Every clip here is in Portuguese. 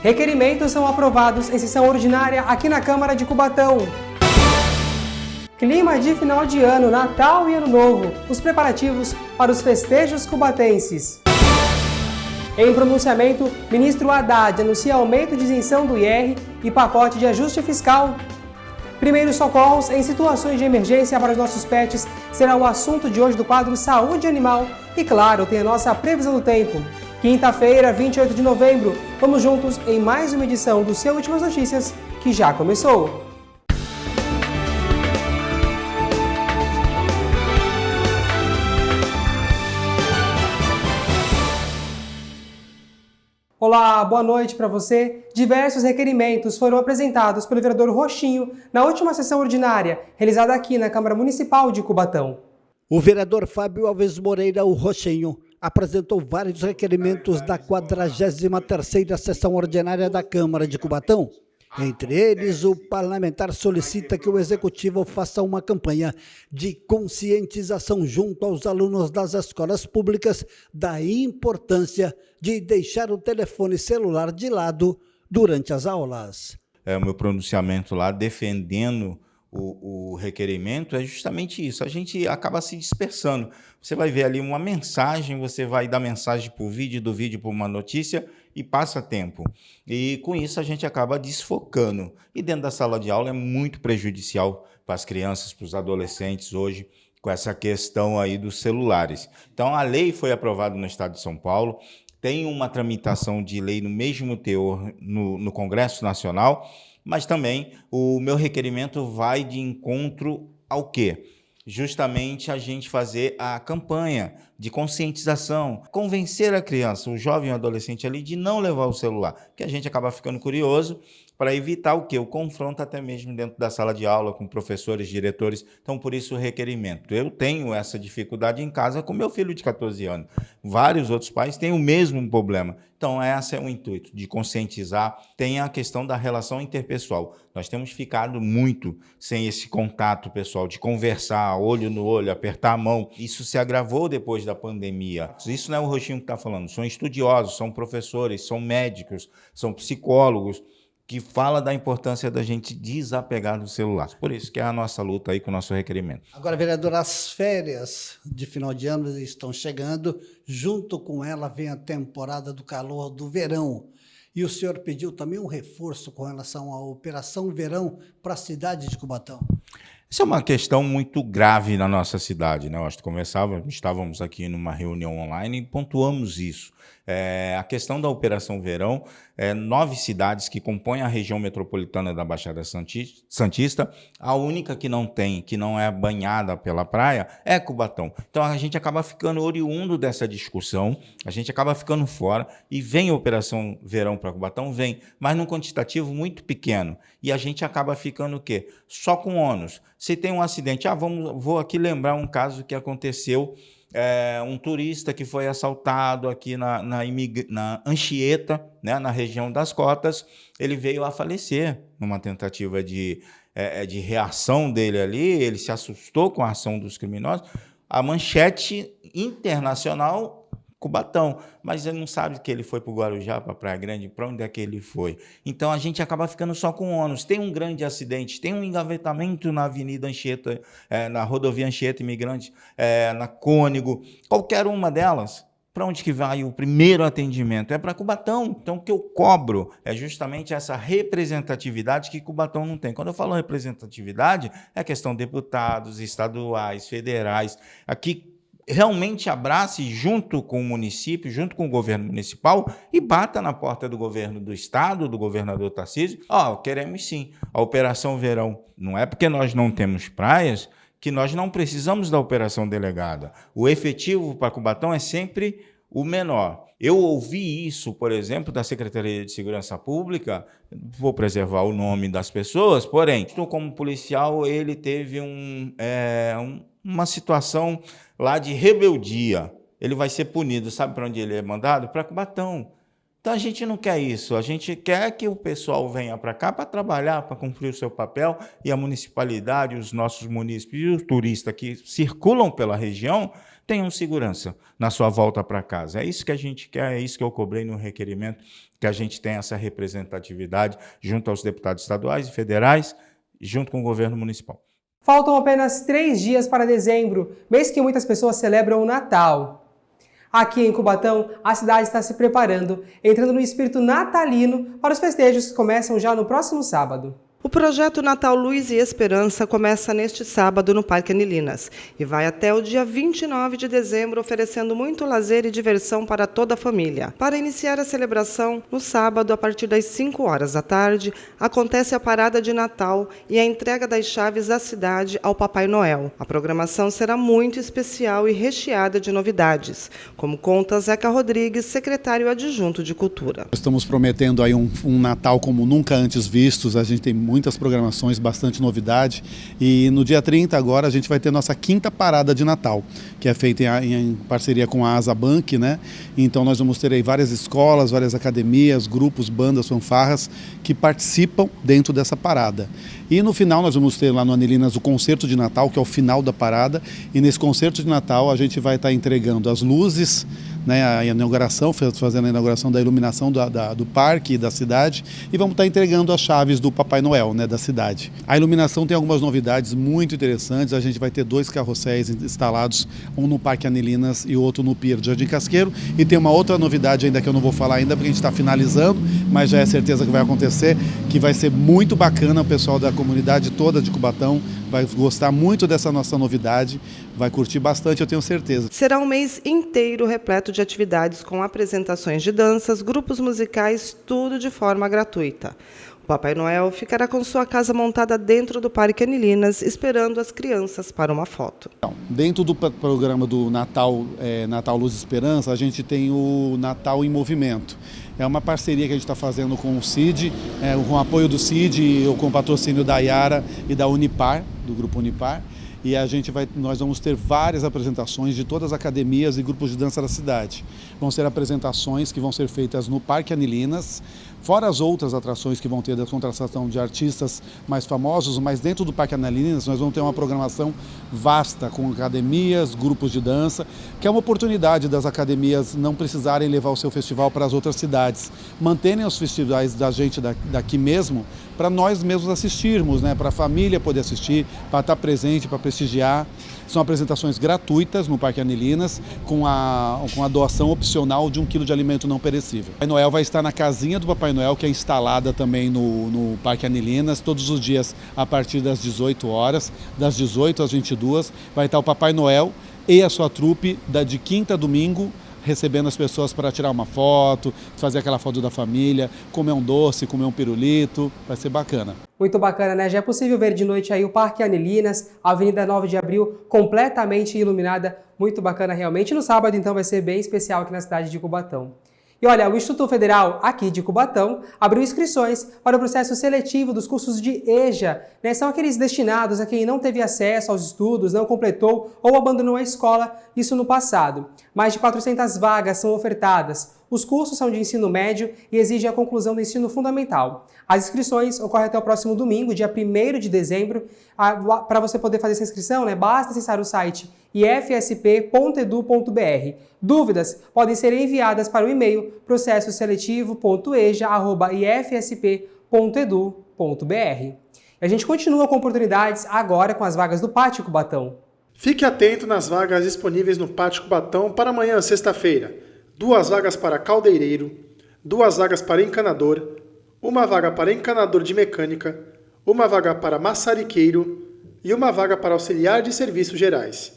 Requerimentos são aprovados em sessão ordinária aqui na Câmara de Cubatão. Clima de final de ano, Natal e Ano Novo. Os preparativos para os festejos cubatenses. Em pronunciamento, ministro Haddad anuncia aumento de isenção do IR e pacote de ajuste fiscal. Primeiros socorros em situações de emergência para os nossos pets será o assunto de hoje do quadro Saúde Animal. E claro, tem a nossa previsão do tempo. Quinta-feira, 28 de novembro, vamos juntos em mais uma edição do Seu Últimas Notícias, que já começou. Olá, boa noite para você. Diversos requerimentos foram apresentados pelo vereador Rochinho na última sessão ordinária, realizada aqui na Câmara Municipal de Cubatão. O vereador Fábio Alves Moreira, o Rochinho, apresentou vários requerimentos da 43ª sessão ordinária da Câmara de Cubatão. Entre eles, o parlamentar solicita que o Executivo faça uma campanha de conscientização junto aos alunos das escolas públicas da importância de deixar o telefone celular de lado durante as aulas. O meu pronunciamento lá defendendo o requerimento é justamente isso. A gente acaba se dispersando. Você vai ver ali uma mensagem, você vai dar mensagem por vídeo, do vídeo por uma notícia e passa tempo. E com isso a gente acaba desfocando. E dentro da sala de aula é muito prejudicial para as crianças, para os adolescentes hoje, com essa questão aí dos celulares. Então a lei foi aprovada no estado de São Paulo, tem uma tramitação de lei no mesmo teor no Congresso Nacional, mas também o meu requerimento vai de encontro ao quê? Justamente a gente fazer a campanha de conscientização, convencer a criança, o jovem e o adolescente ali, de não levar o celular, que a gente acaba ficando curioso para evitar o quê? O confronto até mesmo dentro da sala de aula com professores, diretores. Então, por isso o requerimento. Eu tenho essa dificuldade em casa com meu filho de 14 anos. Vários outros pais têm o mesmo problema. Então, esse é o intuito, de conscientizar. Tem a questão da relação interpessoal. Nós temos ficado muito sem esse contato pessoal, de conversar, olho no olho, apertar a mão. Isso se agravou depois da pandemia. Isso não é o Rochinho que está falando. São estudiosos, são professores, são médicos, são psicólogos, que fala da importância da gente desapegar do celular. Por isso que é a nossa luta aí com o nosso requerimento. Agora, vereador, as férias de final de ano estão chegando. Junto com ela vem a temporada do calor do verão. E o senhor pediu também um reforço com relação à Operação Verão para a cidade de Cubatão. Isso é uma questão muito grave na nossa cidade, né? Nós estávamos aqui numa reunião online e pontuamos isso. A questão da Operação Verão, 9 cidades que compõem a região metropolitana da Baixada Santista, a única que não tem, que não é banhada pela praia, é Cubatão. Então a gente acaba ficando oriundo dessa discussão, a gente acaba ficando fora e vem a Operação Verão para Cubatão, vem, mas num quantitativo muito pequeno. E a gente acaba ficando o quê? Só com ônus. Se tem um acidente, vou aqui lembrar um caso que aconteceu, um turista que foi assaltado aqui na Anchieta, né, na região das Cotas, ele veio a falecer numa tentativa de reação dele ali, ele se assustou com a ação dos criminosos, a manchete internacional, Cubatão, mas ele não sabe que ele foi para o Guarujá, para a Praia Grande, para onde é que ele foi. Então a gente acaba ficando só com ônus. Tem um grande acidente, tem um engavetamento na Avenida Anchieta, na rodovia Anchieta Imigrante, na Cônego, qualquer uma delas. Para onde que vai o primeiro atendimento? É para Cubatão. Então, o que eu cobro é justamente essa representatividade que Cubatão não tem. Quando eu falo representatividade, é questão de deputados estaduais, federais, aqui realmente abrace junto com o município, junto com o governo municipal e bata na porta do governo do estado, do governador Tarcísio. Queremos sim a Operação Verão. Não é porque nós não temos praias que nós não precisamos da operação delegada. O efetivo para Cubatão é sempre o menor. Eu ouvi isso, por exemplo, da Secretaria de Segurança Pública, vou preservar o nome das pessoas, porém, como policial, ele teve uma situação lá de rebeldia. Ele vai ser punido. Sabe para onde ele é mandado? Para Cubatão. Então a gente não quer isso, a gente quer que o pessoal venha para cá para trabalhar, para cumprir o seu papel, e a municipalidade, os nossos munícipes e os turistas que circulam pela região tenham segurança na sua volta para casa. É isso que a gente quer, é isso que eu cobrei no requerimento, que a gente tenha essa representatividade junto aos deputados estaduais e federais, junto com o governo municipal. Faltam apenas 3 dias para dezembro, mês que muitas pessoas celebram o Natal. Aqui em Cubatão, a cidade está se preparando, entrando no espírito natalino para os festejos que começam já no próximo sábado. O projeto Natal Luz e Esperança começa neste sábado no Parque Anilinas e vai até o dia 29 de dezembro, oferecendo muito lazer e diversão para toda a família. Para iniciar a celebração, no sábado, a partir das 5 horas da tarde, acontece a parada de Natal e a entrega das chaves da cidade ao Papai Noel. A programação será muito especial e recheada de novidades, como conta Zeca Rodrigues, secretário adjunto de Cultura. Estamos prometendo aí um Natal como nunca antes vistos. A gente tem muitas programações, bastante novidade, e no dia 30 agora a gente vai ter nossa 5ª parada de Natal, que é feita em parceria com a Asa Bank, né? Então nós vamos ter aí várias escolas, várias academias, grupos, bandas, fanfarras que participam dentro dessa parada. E no final nós vamos ter lá no Anilinas o concerto de Natal, que é o final da parada, e nesse concerto de Natal a gente vai estar entregando as luzes, né, a inauguração, fazendo a inauguração da iluminação do parque e da cidade, e vamos estar entregando as chaves do Papai Noel, né, da cidade. A iluminação tem algumas novidades muito interessantes. A gente vai ter 2 carrosséis instalados, um no Parque Anilinas e outro no Pier de Jardim Casqueiro, e tem uma outra novidade ainda que eu não vou falar ainda, porque a gente está finalizando, mas já é certeza que vai acontecer, que vai ser muito bacana. O pessoal da comunidade toda de Cubatão vai gostar muito dessa nossa novidade, vai curtir bastante, eu tenho certeza. Será um mês inteiro repleto de atividades com apresentações de danças, grupos musicais, tudo de forma gratuita. O Papai Noel ficará com sua casa montada dentro do Parque Anilinas, esperando as crianças para uma foto. Dentro do programa do Natal, Natal Luz e Esperança, a gente tem o Natal em Movimento. É uma parceria que a gente está fazendo com o CID, com o apoio do CID, com o patrocínio da Iara e da Unipar, do Grupo Unipar. E nós vamos ter várias apresentações de todas as academias e grupos de dança da cidade. Vão ser apresentações que vão ser feitas no Parque Anilinas, fora as outras atrações que vão ter da contratação de artistas mais famosos, mas dentro do Parque Anilinas nós vamos ter uma programação vasta com academias, grupos de dança, que é uma oportunidade das academias não precisarem levar o seu festival para as outras cidades, manterem os festivais da gente daqui mesmo, para nós mesmos assistirmos, né? Para a família poder assistir, para estar presente, para prestigiar. São apresentações gratuitas no Parque Anilinas, com a doação opcional de 1 quilo de alimento não perecível. O Papai Noel vai estar na casinha do Papai Noel, que é instalada também no Parque Anilinas, todos os dias a partir das 18 horas, das 18 às 22, vai estar o Papai Noel e a sua trupe de quinta a domingo, recebendo as pessoas para tirar uma foto, fazer aquela foto da família, comer um doce, comer um pirulito, vai ser bacana. Muito bacana, né? Já é possível ver de noite aí o Parque Anilinas, a Avenida 9 de Abril, completamente iluminada, muito bacana realmente. No sábado, então, vai ser bem especial aqui na cidade de Cubatão. E olha, o Instituto Federal aqui de Cubatão abriu inscrições para o processo seletivo dos cursos de EJA, né? São aqueles destinados a quem não teve acesso aos estudos, não completou ou abandonou a escola, isso no passado. Mais de 400 vagas são ofertadas. Os cursos são de ensino médio e exigem a conclusão do ensino fundamental. As inscrições ocorrem até o próximo domingo, dia 1º de dezembro. Para você poder fazer essa inscrição, né, basta acessar o site ifsp.edu.br. Dúvidas podem ser enviadas para o e-mail processoseletivo.eja@ifsp.edu.br. A gente continua com oportunidades agora com as vagas do Pátio Cubatão. Fique atento nas vagas disponíveis no Pátio Cubatão para amanhã, sexta-feira. 2 vagas para caldeireiro, 2 vagas para encanador, 1 vaga para encanador de mecânica, 1 vaga para maçariqueiro e 1 vaga para auxiliar de serviços gerais.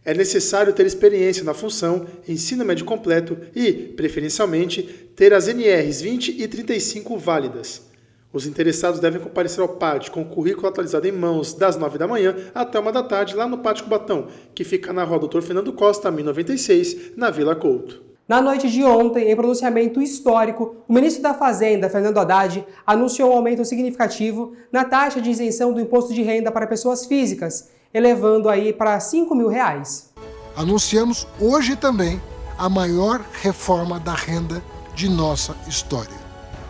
É necessário ter experiência na função, ensino médio completo e, preferencialmente, ter as NRs 20 e 35 válidas. Os interessados devem comparecer ao pátio com o currículo atualizado em mãos das 9 da manhã até 1 da tarde lá no Pátio Cubatão, que fica na rua Dr. Fernando Costa, 1096, na Vila Couto. Na noite de ontem, em pronunciamento histórico, o ministro da Fazenda, Fernando Haddad, anunciou um aumento significativo na taxa de isenção do imposto de renda para pessoas físicas, elevando aí para R$ 5.000. Anunciamos hoje também a maior reforma da renda de nossa história.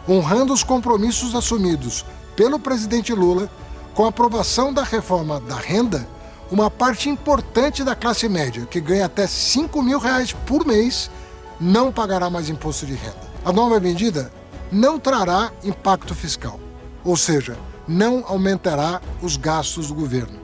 Honrando os compromissos assumidos pelo presidente Lula, com a aprovação da reforma da renda, uma parte importante da classe média, que ganha até R$ 5.000 por mês, não pagará mais imposto de renda. A nova medida não trará impacto fiscal, ou seja, não aumentará os gastos do governo,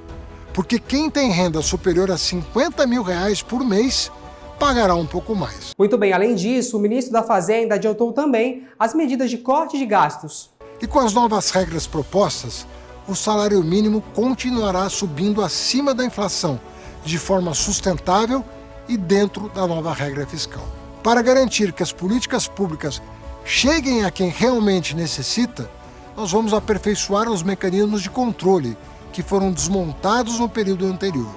porque quem tem renda superior a R$ 50.000 por mês pagará um pouco mais. Muito bem, além disso, o ministro da Fazenda adiantou também as medidas de corte de gastos. E com as novas regras propostas, o salário mínimo continuará subindo acima da inflação, de forma sustentável e dentro da nova regra fiscal. Para garantir que as políticas públicas cheguem a quem realmente necessita, nós vamos aperfeiçoar os mecanismos de controle que foram desmontados no período anterior.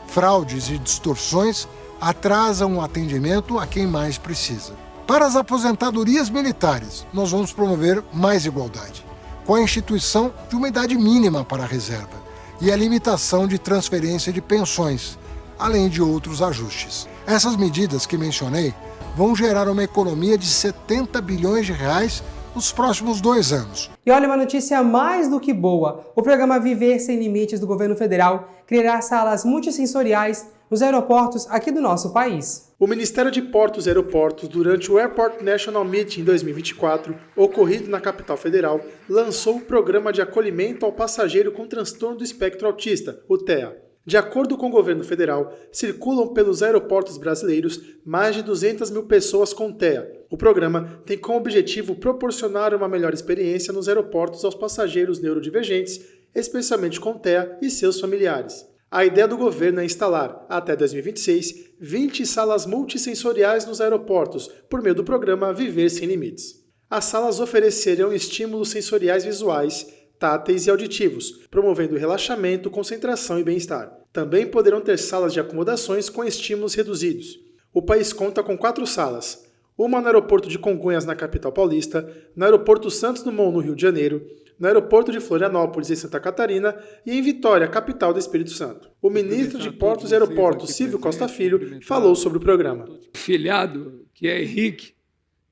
Fraudes e distorções atrasam o atendimento a quem mais precisa. Para as aposentadorias militares, nós vamos promover mais igualdade, com a instituição de uma idade mínima para a reserva e a limitação de transferência de pensões, além de outros ajustes. Essas medidas que mencionei vão gerar uma economia de 70 bilhões de reais nos próximos 2 anos. E olha, uma notícia mais do que boa. O programa Viver Sem Limites do governo federal criará salas multissensoriais nos aeroportos aqui do nosso país. O Ministério de Portos e Aeroportos, durante o Airport National Meeting 2024, ocorrido na capital federal, lançou o Programa de Acolhimento ao Passageiro com Transtorno do Espectro Autista, o TEA. De acordo com o governo federal, circulam pelos aeroportos brasileiros mais de 200 mil pessoas com TEA. O programa tem como objetivo proporcionar uma melhor experiência nos aeroportos aos passageiros neurodivergentes, especialmente com TEA e seus familiares. A ideia do governo é instalar, até 2026, 20 salas multissensoriais nos aeroportos, por meio do programa Viver Sem Limites. As salas oferecerão estímulos sensoriais visuais, táteis e auditivos, promovendo relaxamento, concentração e bem-estar. Também poderão ter salas de acomodações com estímulos reduzidos. O país conta com 4 salas, uma no aeroporto de Congonhas, na capital paulista, no aeroporto Santos Dumont, no Rio de Janeiro, no aeroporto de Florianópolis, em Santa Catarina, e em Vitória, capital do Espírito Santo. O ministro de Portos e Aeroportos, Silvio Costa Filho, falou sobre o programa. Filhado, que é Henrique,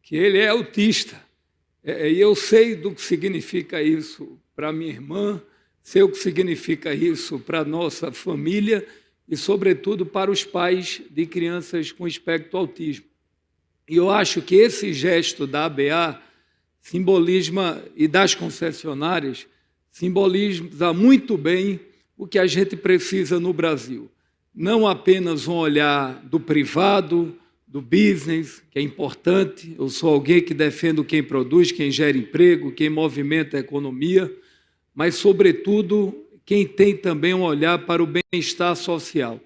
que ele é autista, e eu sei do que significa isso para minha irmã, sei o que significa isso para a nossa família e, sobretudo, para os pais de crianças com espectro autismo. E eu acho que esse gesto da ABA simboliza, e das concessionárias, simboliza muito bem o que a gente precisa no Brasil. Não apenas um olhar do privado, do business, que é importante. Eu sou alguém que defendo quem produz, quem gera emprego, quem movimenta a economia, mas, sobretudo, quem tem também um olhar para o bem-estar social.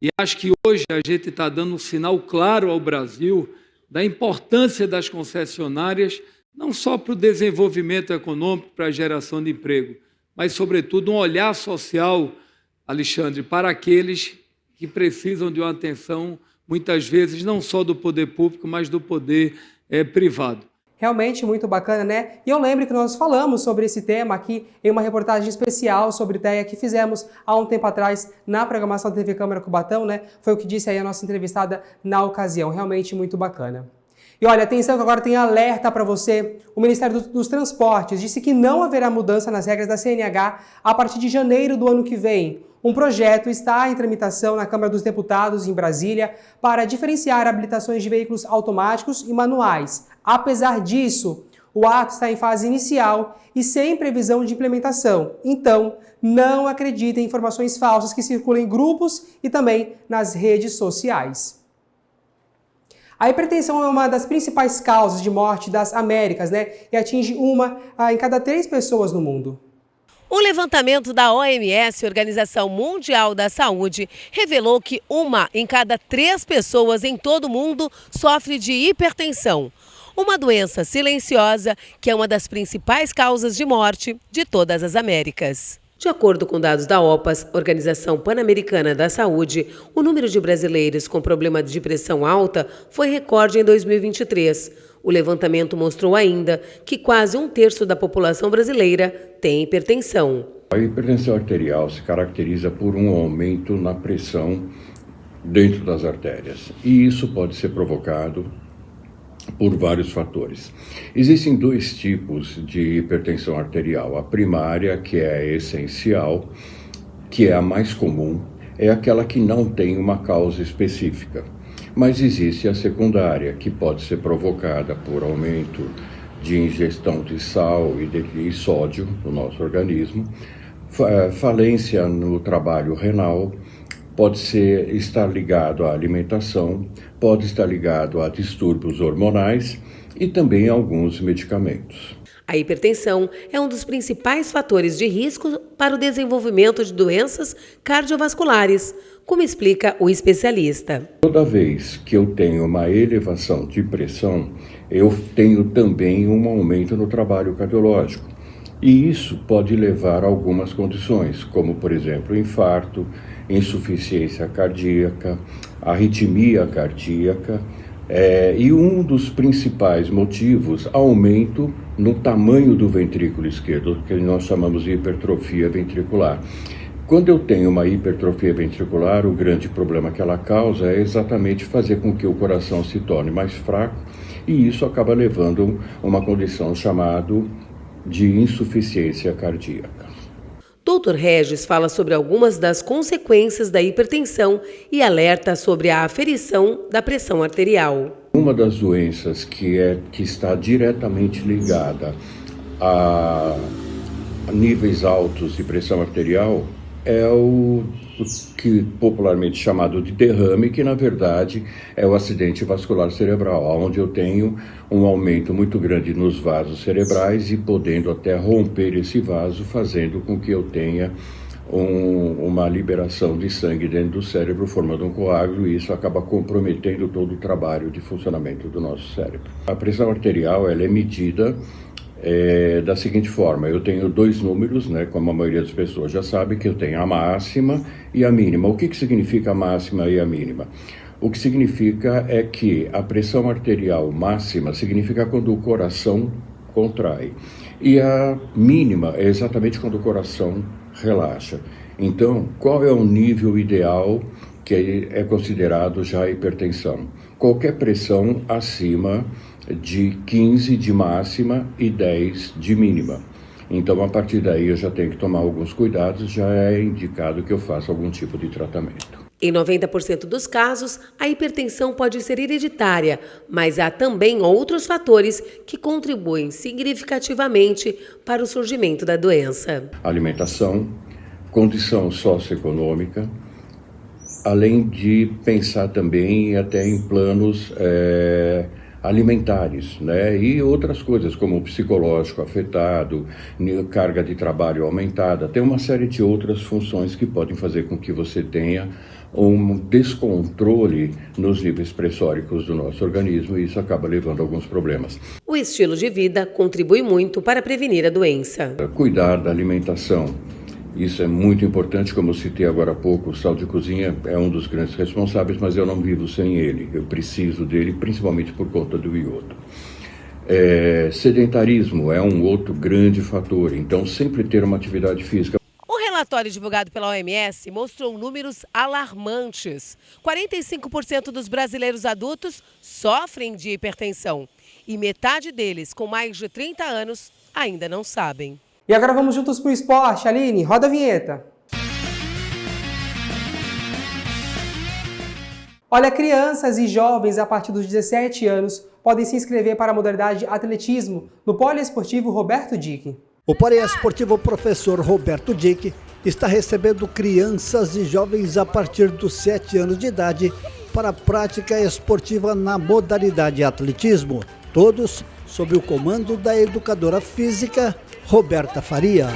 E acho que hoje a gente está dando um sinal claro ao Brasil da importância das concessionárias, não só para o desenvolvimento econômico, para a geração de emprego, mas, sobretudo, um olhar social, Alexandre, para aqueles que precisam de uma atenção, muitas vezes, não só do poder público, mas do poder privado. Realmente muito bacana, né? E eu lembro que nós falamos sobre esse tema aqui em uma reportagem especial sobre TEA que fizemos há um tempo atrás na programação da TV Câmara Cubatão, né? Foi o que disse aí a nossa entrevistada na ocasião. Realmente muito bacana. E olha, atenção que agora tem alerta para você. O Ministério dos Transportes disse que não haverá mudança nas regras da CNH a partir de janeiro do ano que vem. Um projeto está em tramitação na Câmara dos Deputados, em Brasília, para diferenciar habilitações de veículos automáticos e manuais. Apesar disso, o ato está em fase inicial e sem previsão de implementação. Então, não acredite em informações falsas que circulam em grupos e também nas redes sociais. A hipertensão é uma das principais causas de morte das Américas, né? E atinge uma em cada 3 pessoas no mundo. Um levantamento da OMS, Organização Mundial da Saúde, revelou que 1 em cada 3 pessoas em todo o mundo sofre de hipertensão. Uma doença silenciosa que é uma das principais causas de morte de todas as Américas. De acordo com dados da OPAS, Organização Pan-Americana da Saúde, o número de brasileiros com problema de pressão alta foi recorde em 2023. O levantamento mostrou ainda que quase 1/3 da população brasileira tem hipertensão. A hipertensão arterial se caracteriza por um aumento na pressão dentro das artérias. E isso pode ser provocado por vários fatores. Existem dois tipos de hipertensão arterial. A primária, que é essencial, que é a mais comum, é aquela que não tem uma causa específica. Mas existe a secundária, que pode ser provocada por aumento de ingestão de sal e sódio no nosso organismo, falência no trabalho renal, pode estar ligado à alimentação, pode estar ligado a distúrbios hormonais e também a alguns medicamentos. A hipertensão é um dos principais fatores de risco para o desenvolvimento de doenças cardiovasculares, como explica o especialista. Toda vez que eu tenho uma elevação de pressão, eu tenho também um aumento no trabalho cardiológico. E isso pode levar a algumas condições, como, por exemplo, infarto, insuficiência cardíaca, arritmia cardíaca, e um dos principais motivos, aumento no tamanho do ventrículo esquerdo, que nós chamamos de hipertrofia ventricular. Quando eu tenho uma hipertrofia ventricular, o grande problema que ela causa é exatamente fazer com que o coração se torne mais fraco, e isso acaba levando a uma condição chamada de insuficiência cardíaca. Dr. Regis fala sobre algumas das consequências da hipertensão e alerta sobre a aferição da pressão arterial. Uma das doenças que está diretamente ligada a níveis altos de pressão arterial é o que popularmente chamado de derrame, que na verdade é o acidente vascular cerebral, onde eu tenho um aumento muito grande nos vasos cerebrais e podendo até romper esse vaso, fazendo com que eu tenha uma liberação de sangue dentro do cérebro, formando um coágulo, e isso acaba comprometendo todo o trabalho de funcionamento do nosso cérebro. A pressão arterial ela é medida da seguinte forma: eu tenho dois números, como a maioria das pessoas já sabe, que eu tenho a máxima e a mínima. O que significa a máxima e a mínima? O que significa é que a pressão arterial máxima significa quando o coração contrai, e a mínima é exatamente quando o coração relaxa. Então, qual é o nível ideal que é considerado já hipertensão? Qualquer pressão acima de 15 de máxima e 10 de mínima. Então, a partir daí, eu já tenho que tomar alguns cuidados, já é indicado que eu faça algum tipo de tratamento. Em 90% dos casos, a hipertensão pode ser hereditária, mas há também outros fatores que contribuem significativamente para o surgimento da doença. Alimentação, condição socioeconômica, além de pensar também até em planos alimentares, e outras coisas como o psicológico afetado, carga de trabalho aumentada. Tem uma série de outras funções que podem fazer com que você tenha um descontrole nos níveis pressóricos do nosso organismo, e isso acaba levando a alguns problemas. O estilo de vida contribui muito para prevenir a doença. Cuidar da alimentação. Isso é muito importante, como eu citei agora há pouco, o sal de cozinha é um dos grandes responsáveis, mas eu não vivo sem ele. Eu preciso dele, principalmente por conta do iodo. Sedentarismo é um outro grande fator, então sempre ter uma atividade física. O relatório divulgado pela OMS mostrou números alarmantes. 45% dos brasileiros adultos sofrem de hipertensão e metade deles, com mais de 30 anos, ainda não sabem. E agora vamos juntos para o esporte. Aline, roda a vinheta. Olha, crianças e jovens a partir dos 17 anos podem se inscrever para a modalidade atletismo no Poliesportivo Roberto Dick. O Poliesportivo Professor Roberto Dick está recebendo crianças e jovens a partir dos 7 anos de idade para a prática esportiva na modalidade atletismo. Todos sob o comando da educadora física Roberta Faria.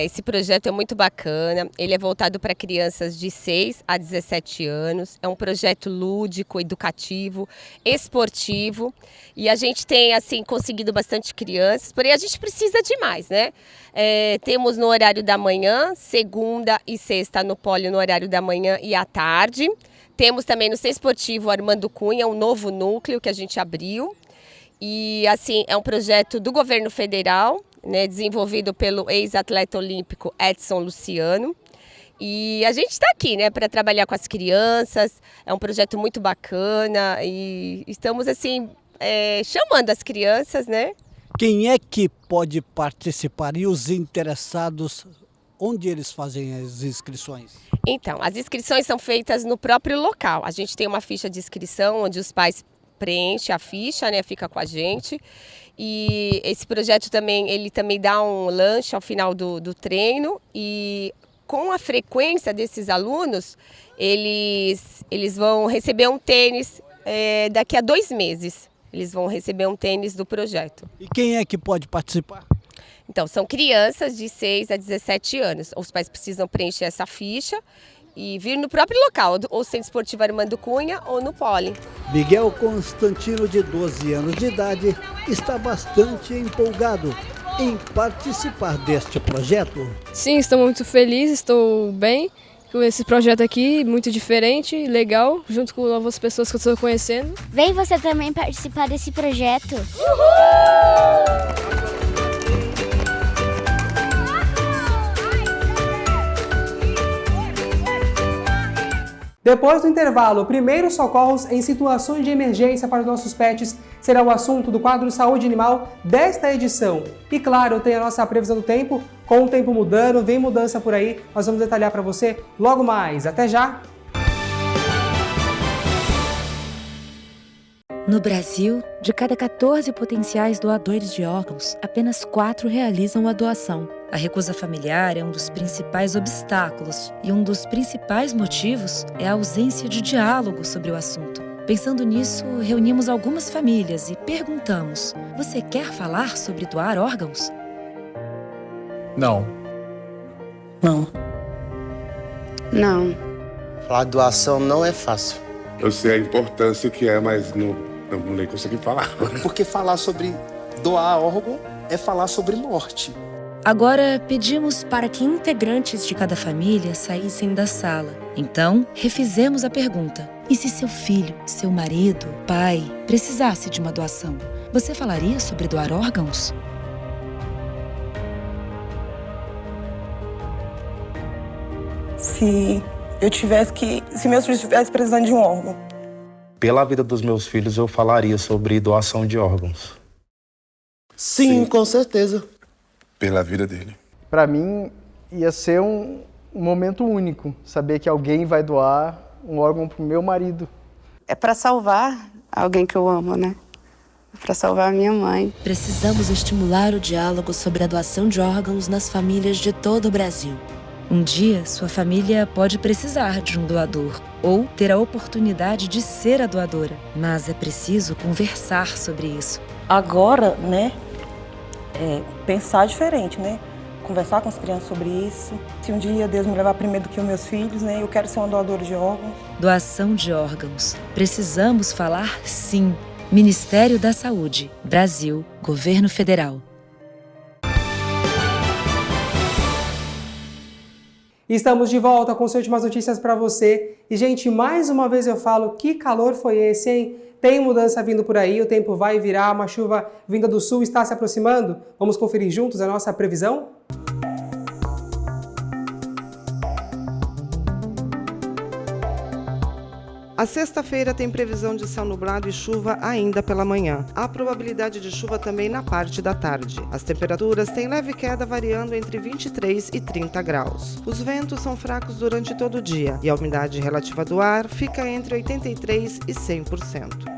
Esse projeto é muito bacana, ele é voltado para crianças de 6 a 17 anos, é um projeto lúdico, educativo, esportivo, e a gente tem conseguido bastante crianças, porém a gente precisa de mais, temos no horário da manhã, segunda e sexta no Poli no horário da manhã e à tarde, temos também no Centro Esportivo Armando Cunha, um novo núcleo que a gente abriu, e é um projeto do governo federal, desenvolvido pelo ex-atleta olímpico Edson Luciano. E a gente está aqui, né, para trabalhar com as crianças. É um projeto muito bacana e estamos assim chamando as crianças, né? Quem é que pode participar e os interessados, onde eles fazem as inscrições? Então, as inscrições são feitas no próprio local. A gente tem uma ficha de inscrição onde os pais preenchem a ficha, né, fica com a gente. E esse projeto também, ele também dá um lanche ao final do treino e com a frequência desses alunos, eles vão receber um tênis daqui a 2 meses. Eles vão receber um tênis do projeto. E quem é que pode participar? Então, são crianças de 6 a 17 anos. Os pais precisam preencher essa ficha e vir no próprio local, ou Centro Esportivo Armando Cunha ou no Poli. Miguel Constantino, de 12 anos de idade, está bastante empolgado em participar deste projeto. Sim, estou muito feliz, estou bem com esse projeto aqui, muito diferente, legal, junto com novas pessoas que eu estou conhecendo. Vem você também participar desse projeto. Depois do intervalo, primeiros socorros em situações de emergência para os nossos pets será o assunto do quadro Saúde Animal desta edição. E claro, tem a nossa previsão do tempo, com o tempo mudando, vem mudança por aí, nós vamos detalhar para você logo mais. Até já! No Brasil, de cada 14 potenciais doadores de órgãos, apenas 4 realizam a doação. A recusa familiar é um dos principais obstáculos e um dos principais motivos é a ausência de diálogo sobre o assunto. Pensando nisso, reunimos algumas famílias e perguntamos: você quer falar sobre doar órgãos? Não. Não. Não. Falar de doação não é fácil. Eu sei a importância que é, mas não nem consegui falar. Porque falar sobre doar órgão é falar sobre morte. Agora, pedimos para que integrantes de cada família saíssem da sala. Então, refizemos a pergunta: e se seu filho, seu marido, pai, precisasse de uma doação? Você falaria sobre doar órgãos? Se meus filhos estivessem precisando de um órgão. Pela vida dos meus filhos, eu falaria sobre doação de órgãos. Sim, com certeza. Pela vida dele. Para mim, ia ser um momento único, saber que alguém vai doar um órgão pro meu marido. É para salvar alguém que eu amo, né? É para salvar a minha mãe. Precisamos estimular o diálogo sobre a doação de órgãos nas famílias de todo o Brasil. Um dia, sua família pode precisar de um doador ou ter a oportunidade de ser a doadora, mas é preciso conversar sobre isso. Agora, né, pensar diferente, né? Conversar com as crianças sobre isso. Se um dia Deus me levar primeiro do que os meus filhos, né, eu quero ser uma doadora de órgãos. Doação de órgãos. Precisamos falar sim. Ministério da Saúde, Brasil, Governo Federal. Estamos de volta com as últimas notícias para você. E, gente, mais uma vez eu falo, que calor foi esse, hein? Tem mudança vindo por aí, o tempo vai virar, uma chuva vinda do sul está se aproximando. Vamos conferir juntos a nossa previsão? A sexta-feira tem previsão de céu nublado e chuva ainda pela manhã. Há probabilidade de chuva também na parte da tarde. As temperaturas têm leve queda variando entre 23 e 30 graus. Os ventos são fracos durante todo o dia e a umidade relativa do ar fica entre 83% e 100%.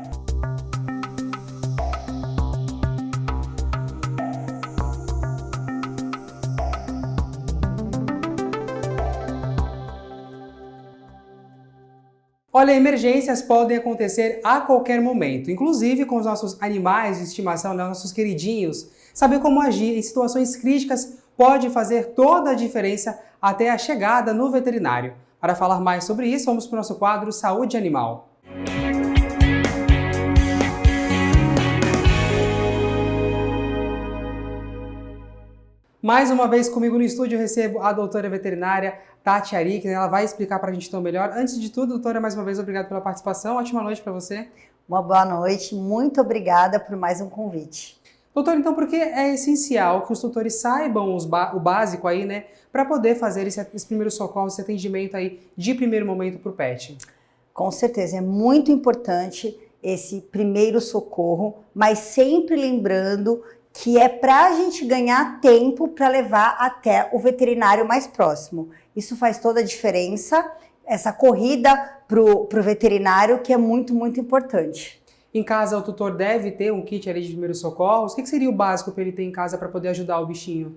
Olha, emergências podem acontecer a qualquer momento, inclusive com os nossos animais de estimação, nossos queridinhos. Saber como agir em situações críticas pode fazer toda a diferença até a chegada no veterinário. Para falar mais sobre isso, vamos para o nosso quadro Saúde Animal. Mais uma vez comigo no estúdio eu recebo a doutora veterinária Tati Arick, ela vai explicar para a gente então melhor. Antes de tudo, doutora, mais uma vez obrigado pela participação, ótima noite para você. Uma boa noite, muito obrigada por mais um convite. Doutor, então por que é essencial que os tutores saibam o básico aí, né, para poder fazer esse primeiro socorro, esse atendimento aí de primeiro momento para o pet? Com certeza, é muito importante esse primeiro socorro, mas sempre lembrando que é para a gente ganhar tempo para levar até o veterinário mais próximo. Isso faz toda a diferença, essa corrida para o veterinário, que é muito, muito importante. Em casa, o tutor deve ter um kit ali de primeiros socorros? O que seria o básico para ele ter em casa para poder ajudar o bichinho?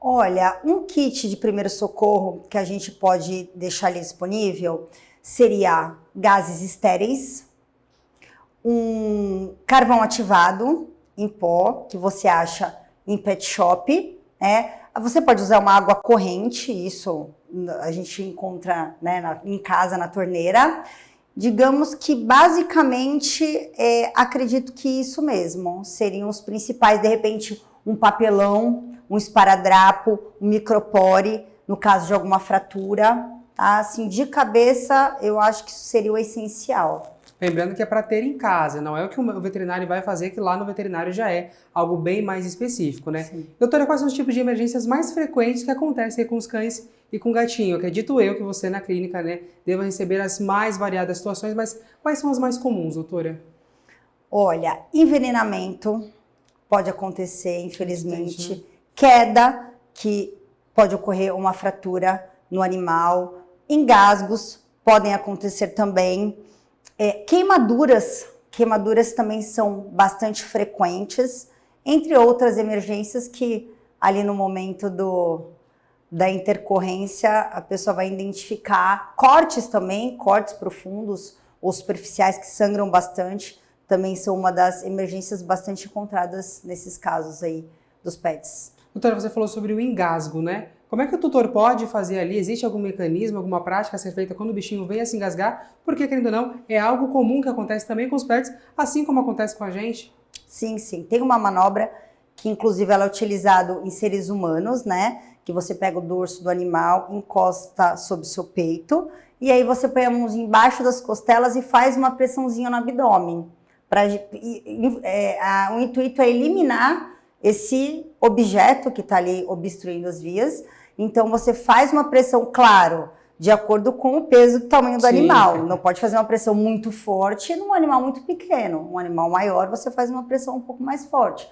Olha, um kit de primeiro socorro que a gente pode deixar ali disponível seria gases estéreis, um carvão ativado em pó, que você acha em pet shop, né? Você pode usar uma água corrente, isso a gente encontra, né, em casa, na torneira. Digamos que, basicamente, acredito que isso mesmo seriam os principais. De repente, um papelão, um esparadrapo, um micropore, no caso de alguma fratura. Tá? Assim, de cabeça, eu acho que isso seria o essencial. Lembrando que é para ter em casa, não é o que o veterinário vai fazer, que lá no veterinário já é algo bem mais específico, né? Sim. Doutora, quais são os tipos de emergências mais frequentes que acontecem com os cães e com o gatinho? Acredito eu que você na clínica, né, deva receber as mais variadas situações, mas quais são as mais comuns, doutora? Olha, envenenamento pode acontecer, infelizmente. Entendi. Queda, que pode ocorrer uma fratura no animal. Engasgos podem acontecer também. Queimaduras também são bastante frequentes, entre outras emergências que ali no momento da intercorrência a pessoa vai identificar. Cortes também, cortes profundos ou superficiais que sangram bastante, também são uma das emergências bastante encontradas nesses casos aí dos pets. Doutora, você falou sobre o engasgo, né? Como é que o tutor pode fazer ali? Existe algum mecanismo, alguma prática a ser feita quando o bichinho vem a se engasgar? Porque, querendo ou não, é algo comum que acontece também com os pets, assim como acontece com a gente. Sim, sim. Tem uma manobra que, inclusive, ela é utilizada em seres humanos, né? Que você pega o dorso do animal, encosta sobre o seu peito, e aí você põe a mãozinha embaixo das costelas e faz uma pressãozinha no abdômen. O intuito é eliminar esse objeto que está ali obstruindo as vias. Então, você faz uma pressão, claro, de acordo com o peso e o tamanho do animal. Não pode fazer uma pressão muito forte num animal muito pequeno. Um animal maior, você faz uma pressão um pouco mais forte.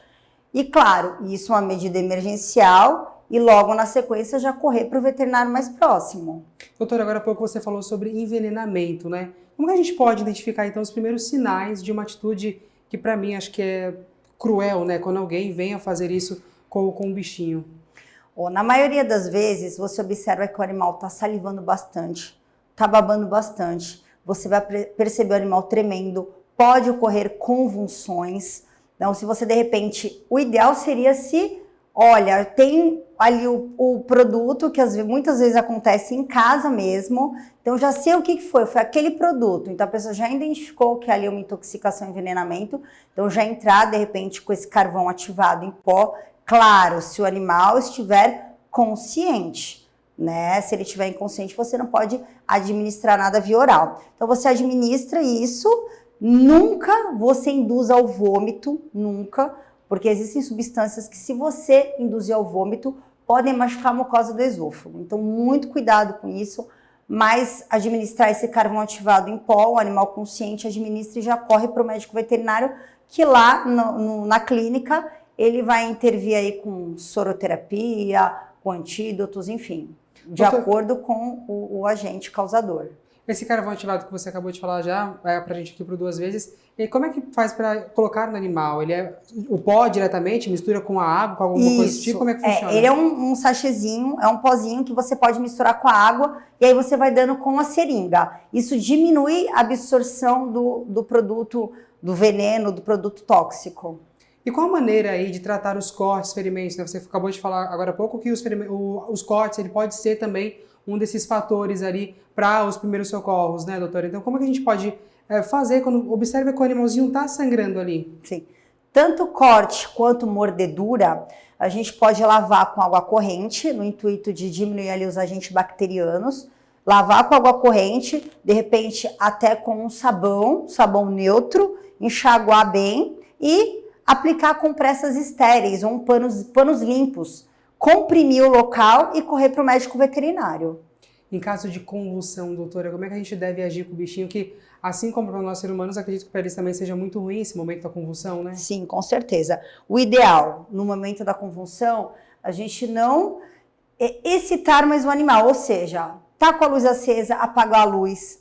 E, claro, isso é uma medida emergencial e logo na sequência já correr para o veterinário mais próximo. Doutora, agora há pouco você falou sobre envenenamento, né? Como que a gente pode identificar, então, os primeiros sinais de uma atitude que, para mim, acho que é cruel, né? Quando alguém vem a fazer isso com um bichinho. Na maioria das vezes, você observa que o animal está salivando bastante, está babando bastante. Você vai perceber o animal tremendo, pode ocorrer convulsões. Então, se você, de repente, o ideal seria se, olha, tem ali o produto, que muitas vezes acontece em casa mesmo, então já sei o que foi aquele produto. Então, a pessoa já identificou que ali é uma intoxicação e envenenamento, então já entrar, de repente, com esse carvão ativado em pó. Claro, se o animal estiver consciente, né? Se ele estiver inconsciente, você não pode administrar nada via oral. Então, você administra isso, nunca você induz ao vômito, nunca, porque existem substâncias que, se você induzir ao vômito, podem machucar a mucosa do esôfago. Então, muito cuidado com isso, mas administrar esse carvão ativado em pó, o animal consciente administra e já corre para o médico veterinário, que lá na clínica ele vai intervir aí com soroterapia, com antídotos, enfim, de acordo com o agente causador. Esse carvão ativado que você acabou de falar já, pra gente aqui por 2 vezes, e como é que faz para colocar no animal? Ele é o pó diretamente, mistura com a água, com alguma coisa desse tipo? Como é que funciona? Ele é um sachêzinho, é um pozinho que você pode misturar com a água e aí você vai dando com a seringa. Isso diminui a absorção do produto, do veneno, do produto tóxico. E qual a maneira aí de tratar os cortes, ferimentos? Né? Você acabou de falar agora há pouco que os cortes, ele pode ser também um desses fatores ali para os primeiros socorros, né, doutora? Então, como é que a gente pode fazer quando observa que o animalzinho está sangrando ali? Sim. Tanto corte quanto mordedura, a gente pode lavar com água corrente, no intuito de diminuir ali os agentes bacterianos. Lavar com água corrente, de repente até com um sabão neutro, enxaguar bem e aplicar compressas estéreis ou panos limpos, comprimir o local e correr para o médico veterinário. Em caso de convulsão, doutora, como é que a gente deve agir com o bichinho que, assim como para nós seres humanos, acredito que para eles também seja muito ruim esse momento da convulsão, né? Sim, com certeza. O ideal, no momento da convulsão, a gente não excitar mais o animal, ou seja, tá com a luz acesa, apagar a luz,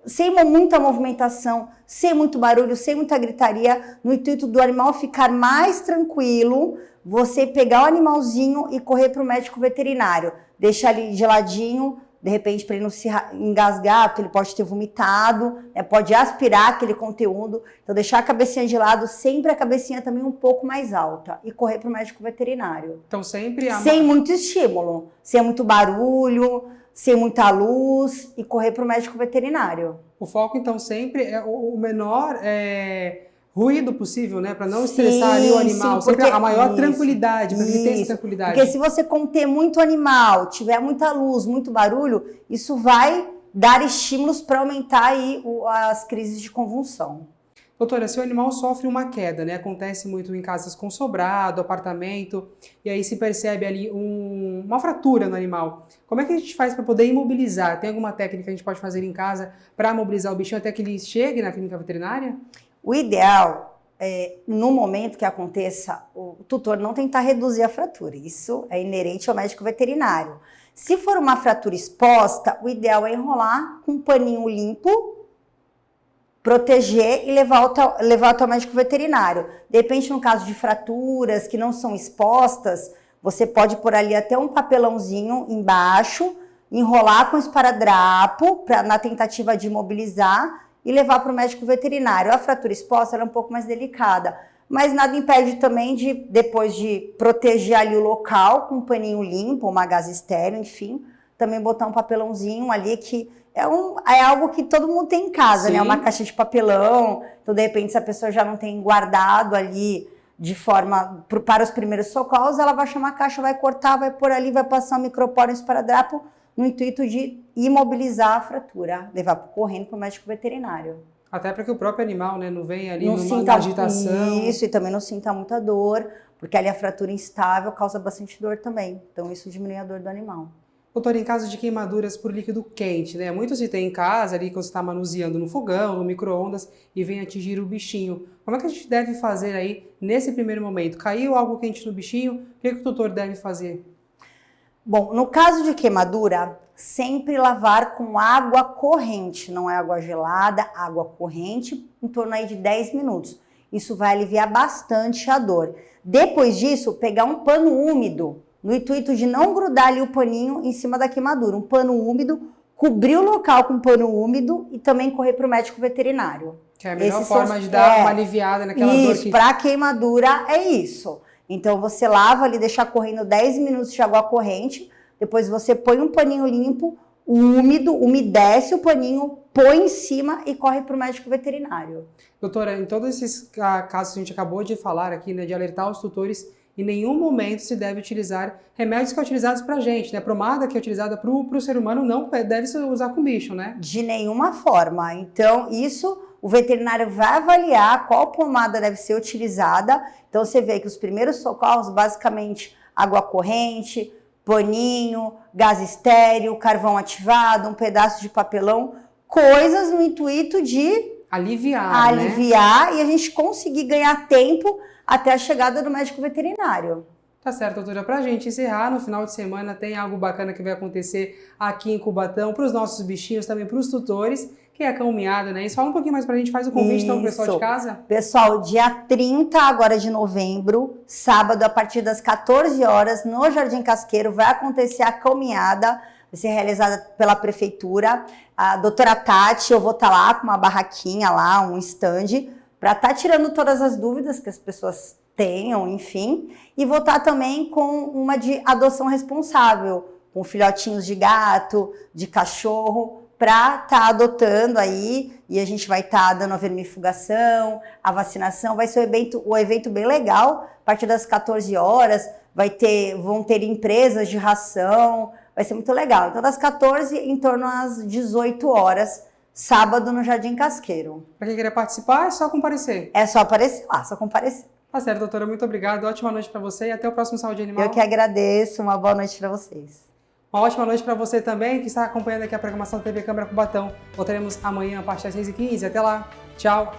sem muita movimentação, sem muito barulho, sem muita gritaria, no intuito do animal ficar mais tranquilo, você pegar o animalzinho e correr para o médico veterinário, deixar ele de ladinho, de repente para ele não se engasgar, porque ele pode ter vomitado, pode aspirar aquele conteúdo, então deixar a cabecinha de lado, sempre a cabecinha também um pouco mais alta e correr para o médico veterinário. Então sempre... Sem muito estímulo, sem muito barulho, sem muita luz e correr para o médico veterinário. O foco então sempre é o menor ruído possível, né? Para não estressar ali o animal, sempre a maior tranquilidade, para que ele tenha essa tranquilidade. Porque se você conter muito animal, tiver muita luz, muito barulho, isso vai dar estímulos para aumentar aí as crises de convulsão. Doutora, se o animal sofre uma queda, né? Acontece muito em casas com sobrado, apartamento, e aí se percebe ali uma fratura no animal. Como é que a gente faz para poder imobilizar? Tem alguma técnica que a gente pode fazer em casa para imobilizar o bichinho até que ele chegue na clínica veterinária? O ideal é, no momento que aconteça, o tutor não tentar reduzir a fratura. Isso é inerente ao médico veterinário. Se for uma fratura exposta, o ideal é enrolar com um paninho limpo, proteger e levar ao médico veterinário. De repente, no caso de fraturas que não são expostas, você pode pôr ali até um papelãozinho embaixo, enrolar com esparadrapo na tentativa de imobilizar e levar para o médico veterinário. A fratura exposta ela é um pouco mais delicada, mas nada impede também de, depois de proteger ali o local com um paninho limpo, uma gaze estéreo, enfim, também botar um papelãozinho ali que é algo que todo mundo tem em casa, né? Uma caixa de papelão, então de repente se a pessoa já não tem guardado ali de forma para os primeiros socorros, ela vai chamar a caixa, vai cortar, vai pôr ali, vai passar um microporo, um esparadrapo, no intuito de imobilizar a fratura, levar correndo para o médico veterinário. Até para que o próprio animal, né, não venha ali numa agitação. Isso, e também não sinta muita dor, porque ali a fratura instável causa bastante dor também. Então isso diminui a dor do animal. Doutor, em caso de queimaduras por líquido quente, né? Muito se tem em casa ali quando você está manuseando no fogão, no micro-ondas e vem atingir o bichinho. Como é que a gente deve fazer aí nesse primeiro momento? Caiu algo quente no bichinho, o que o tutor deve fazer? Bom, no caso de queimadura, sempre lavar com água corrente, não é água gelada, água corrente, em torno aí de 10 minutos. Isso vai aliviar bastante a dor. Depois disso, pegar um pano úmido, no intuito de não grudar ali o paninho em cima da queimadura. Um pano úmido, cobrir o local com pano úmido e também correr para o médico veterinário. Que é a melhor forma de dar uma aliviada naquela dor. Isso, para queimadura é isso. Então você lava ali, deixa correndo 10 minutos de água corrente, depois você põe um paninho limpo, úmido, umedece o paninho, põe em cima e corre para o médico veterinário. Doutora, em todos esses casos que a gente acabou de falar aqui, né, de alertar os tutores, em nenhum momento se deve utilizar remédios que são utilizados para a gente, né? Pomada que é utilizada para o ser humano não deve se usar com bicho, né? De nenhuma forma. Então, isso o veterinário vai avaliar qual pomada deve ser utilizada. Então, você vê que os primeiros socorros, basicamente, água corrente, paninho, gás estéreo, carvão ativado, um pedaço de papelão, coisas no intuito de aliviar, né? E a gente conseguir ganhar tempo até a chegada do médico veterinário. Tá certo, doutora. Pra gente encerrar, no final de semana tem algo bacana que vai acontecer aqui em Cubatão, para os nossos bichinhos, também para os tutores, que é a caminhada, né? Isso, fala um pouquinho mais pra gente, faz o convite então pro pessoal de casa. Pessoal, dia 30 agora de novembro, sábado, a partir das 14 horas, no Jardim Casqueiro, vai acontecer a caminhada, vai ser realizada pela prefeitura. A doutora Tati, eu vou estar lá com uma barraquinha lá, um stand, para estar tirando todas as dúvidas que as pessoas tenham, enfim. E vou estar também com uma de adoção responsável, com filhotinhos de gato, de cachorro, para estar adotando aí. E a gente vai estar dando a vermifugação, a vacinação. Vai ser um evento bem legal, a partir das 14 horas. Vão ter empresas de ração, vai ser muito legal. Então, das 14 em torno às 18 horas, sábado no Jardim Casqueiro. Para quem querer participar, é só comparecer. É só aparecer lá, só comparecer. Tá certo, doutora, muito obrigado. Ótima noite para você e até o próximo Saúde Animal. Eu que agradeço, uma boa noite para vocês. Uma ótima noite para você também, que está acompanhando aqui a programação da TV Câmara Cubatão. Voltaremos amanhã a partir das 6h15. Até lá. Tchau.